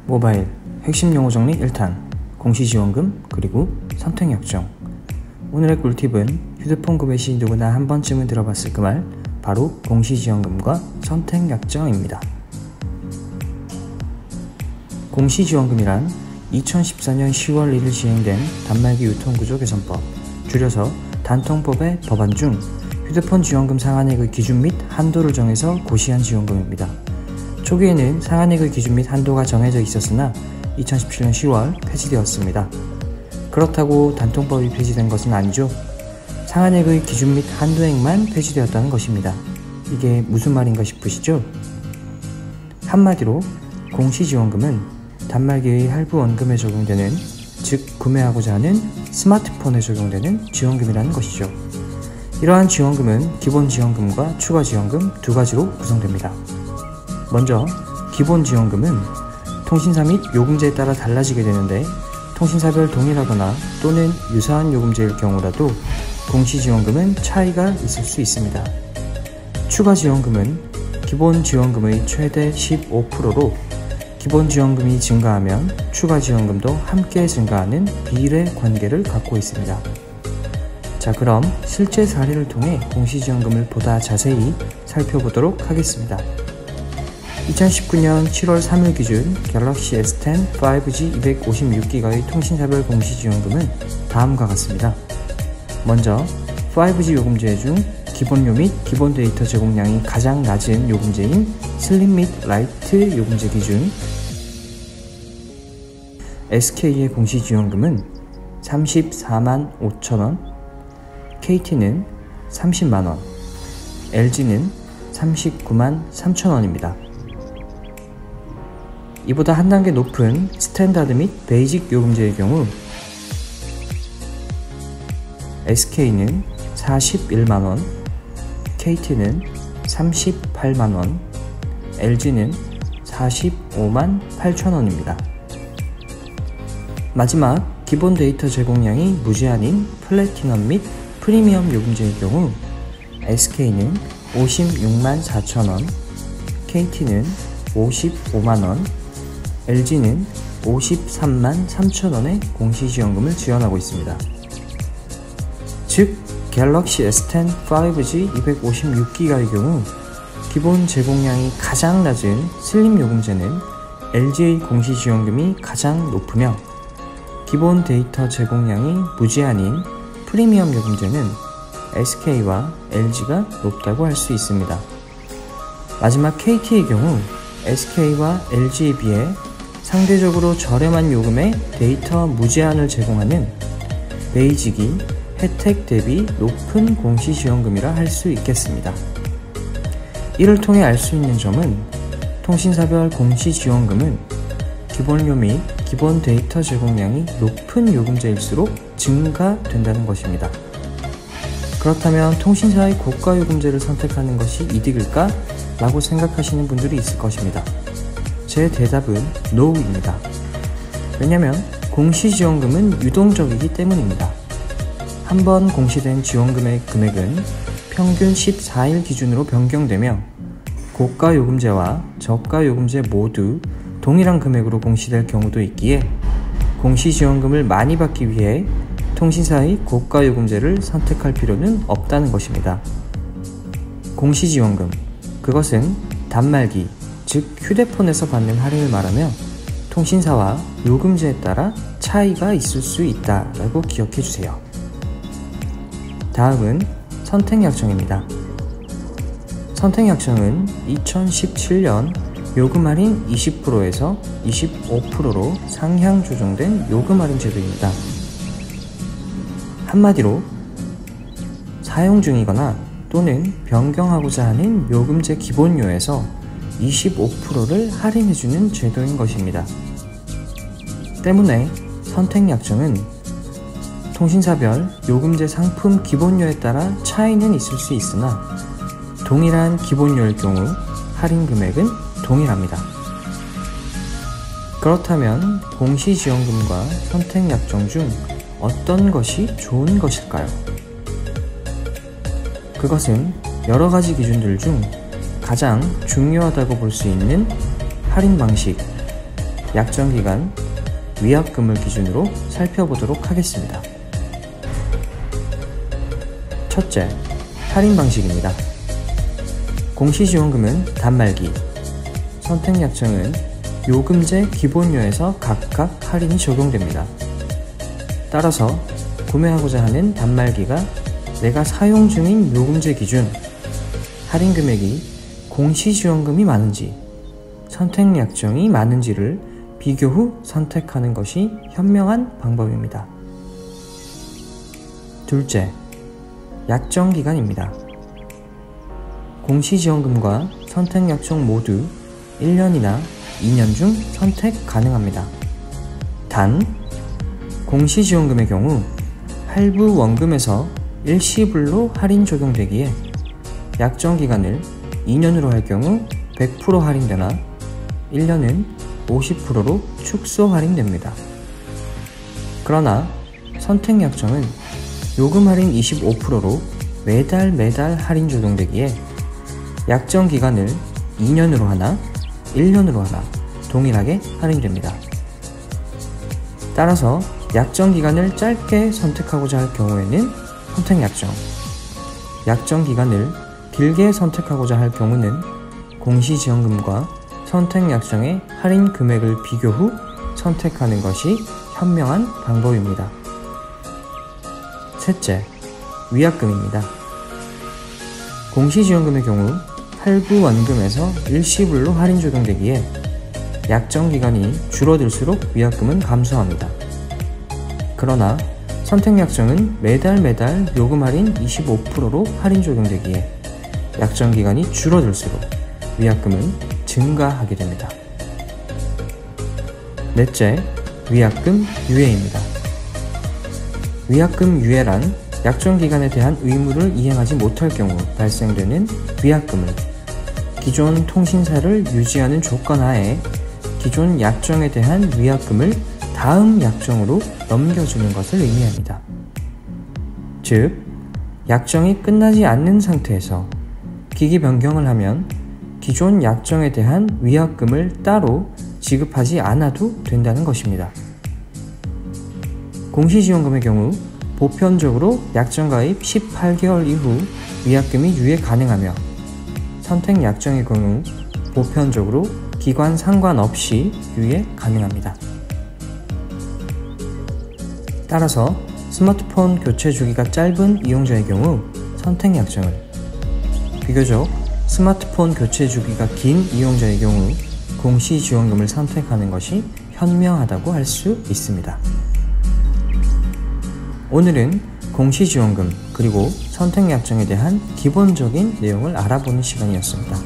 모바일 핵심 용어 정리 1탄 공시지원금 그리고 선택약정. 오늘의 꿀팁은 휴대폰 구매 시 누구나 한 번쯤은 들어봤을 그 말, 바로 공시지원금과 선택약정입니다. 공시지원금이란 2014년 10월 1일 시행된 단말기 유통구조 개선법, 줄여서 단통법의 법안 중 휴대폰 지원금 상한액의 기준 및 한도를 정해서 고시한 지원금입니다. 초기에는 상한액의 기준 및 한도가 정해져 있었으나 2017년 10월 폐지되었습니다. 그렇다고 단통법이 폐지된 것은 아니죠. 상한액의 기준 및 한도액만 폐지되었다는 것입니다. 이게 무슨 말인가 싶으시죠? 한마디로 공시지원금은 단말기의 할부 원금에 적용되는, 즉 구매하고자 하는 스마트폰에 적용되는 지원금이라는 것이죠. 이러한 지원금은 기본 지원금과 추가 지원금 두 가지로 구성됩니다. 먼저 기본 지원금은 통신사 및 요금제에 따라 달라지게 되는데, 통신사별 동일하거나 또는 유사한 요금제일 경우라도 공시지원금은 차이가 있을 수 있습니다. 추가 지원금은 기본 지원금의 최대 15%로 기본 지원금이 증가하면 추가 지원금도 함께 증가하는 비례 관계를 갖고 있습니다. 자, 그럼 실제 사례를 통해 공시지원금을 보다 자세히 살펴보도록 하겠습니다. 2019년 7월 3일 기준 갤럭시 S10 5G 256기가의 통신사별 공시지원금은 다음과 같습니다. 먼저 5G 요금제 중 기본료 및 기본 데이터 제공량이 가장 낮은 요금제인 슬림 및 라이트 요금제 기준 SK의 공시지원금은 34만 5천원, KT는 30만원, LG는 39만 3천원입니다. 이보다 한 단계 높은 스탠다드 및 베이직 요금제의 경우 SK는 41만원, KT는 38만원, LG는 45만 8천원입니다. 마지막 기본 데이터 제공량이 무제한인 플래티넘 및 프리미엄 요금제의 경우 SK는 56만 4천원, KT는 55만원, LG는 53만 3천원의 공시지원금을 지원하고 있습니다. 즉, 갤럭시 S10 5G 256기가의 경우 기본 제공량이 가장 낮은 슬림 요금제는 LG의 공시지원금이 가장 높으며, 기본 데이터 제공량이 무제한인 프리미엄 요금제는 SK와 LG가 높다고 할 수 있습니다. 마지막 KT의 경우 SK와 LG에 비해 상대적으로 저렴한 요금에 데이터 무제한을 제공하는 베이직이 혜택 대비 높은 공시지원금이라 할 수 있겠습니다. 이를 통해 알 수 있는 점은 통신사별 공시지원금은 기본료 및 기본 데이터 제공량이 높은 요금제일수록 증가된다는 것입니다. 그렇다면 통신사의 고가 요금제를 선택하는 것이 이득일까? 라고 생각하시는 분들이 있을 것입니다. 제 대답은 NO입니다. 왜냐면 공시지원금은 유동적이기 때문입니다. 한번 공시된 지원금의 금액은 평균 14일 기준으로 변경되며, 고가 요금제와 저가 요금제 모두 동일한 금액으로 공시될 경우도 있기에 공시지원금을 많이 받기 위해 통신사의 고가 요금제를 선택할 필요는 없다는 것입니다. 공시지원금, 그것은 단말기, 즉 휴대폰에서 받는 할인을 말하며 통신사와 요금제에 따라 차이가 있을 수 있다라고 기억해주세요. 다음은 선택약정입니다. 선택약정은 2017년 요금 할인 20%에서 25%로 상향 조정된 요금 할인 제도입니다. 한마디로 사용 중이거나 또는 변경하고자 하는 요금제 기본료에서 25%를 할인해주는 제도인 것입니다. 때문에 선택약정은 통신사별 요금제 상품 기본료에 따라 차이는 있을 수 있으나 동일한 기본료일 경우 할인 금액은 동일합니다. 그렇다면 공시지원금과 선택약정 중 어떤 것이 좋은 것일까요? 그것은 여러 가지 기준들 중 가장 중요하다고 볼 수 있는 할인 방식, 약정기간, 위약금을 기준으로 살펴보도록 하겠습니다. 첫째, 할인 방식입니다. 공시지원금은 단말기, 선택약정은 요금제 기본료에서 각각 할인이 적용됩니다. 따라서 구매하고자 하는 단말기가 내가 사용 중인 요금제 기준, 할인 금액이 공시지원금이 많은지, 선택약정이 많은지를 비교 후 선택하는 것이 현명한 방법입니다. 둘째, 약정기간입니다. 공시지원금과 선택약정 모두 1년이나 2년 중 선택 가능합니다. 단, 공시지원금의 경우 할부 원금에서 일시불로 할인 적용되기에 약정기간을 2년으로 할 경우 100% 할인되나 1년은 50%로 축소 할인됩니다. 그러나 선택약정은 요금 할인 25%로 매달 할인 적용되기에 약정기간을 2년으로 하나 1년으로 하나 동일하게 할인됩니다. 따라서 약정기간을 짧게 선택하고자 할 경우에는 선택약정, 약정기간을 길게 선택하고자 할 경우는 공시지원금과 선택약정의 할인 금액을 비교 후 선택하는 것이 현명한 방법입니다. 셋째, 위약금입니다. 공시지원금의 경우 할부 원금에서 일시불로 할인 적용되기에 약정기간이 줄어들수록 위약금은 감소합니다. 그러나 선택약정은 매달 요금 할인 25%로 할인 적용되기에 약정기간이 줄어들수록 위약금은 증가하게 됩니다. 넷째, 위약금 유예입니다. 위약금 유예란 약정기간에 대한 의무를 이행하지 못할 경우 발생되는 위약금을 기존 통신사를 유지하는 조건 하에 기존 약정에 대한 위약금을 다음 약정으로 넘겨주는 것을 의미합니다. 즉, 약정이 끝나지 않는 상태에서 기기 변경을 하면 기존 약정에 대한 위약금을 따로 지급하지 않아도 된다는 것입니다. 공시지원금의 경우 보편적으로 약정 가입 18개월 이후 위약금이 유예 가능하며 선택약정의 경우 보편적으로 기관 상관없이 유예 가능합니다. 따라서 스마트폰 교체 주기가 짧은 이용자의 경우 선택약정을, 비교적 스마트폰 교체 주기가 긴 이용자의 경우 공시지원금을 선택하는 것이 현명하다고 할 수 있습니다. 오늘은 공시지원금 그리고 선택약정에 대한 기본적인 내용을 알아보는 시간이었습니다.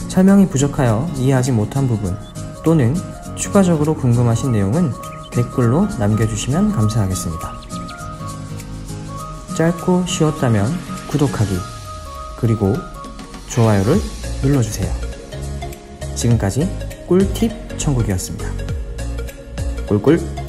설명이 부족하여 이해하지 못한 부분 또는 추가적으로 궁금하신 내용은 댓글로 남겨주시면 감사하겠습니다. 짧고 쉬웠다면 구독하기 그리고 좋아요를 눌러주세요. 지금까지 꿀팁 천국이었습니다. 꿀꿀.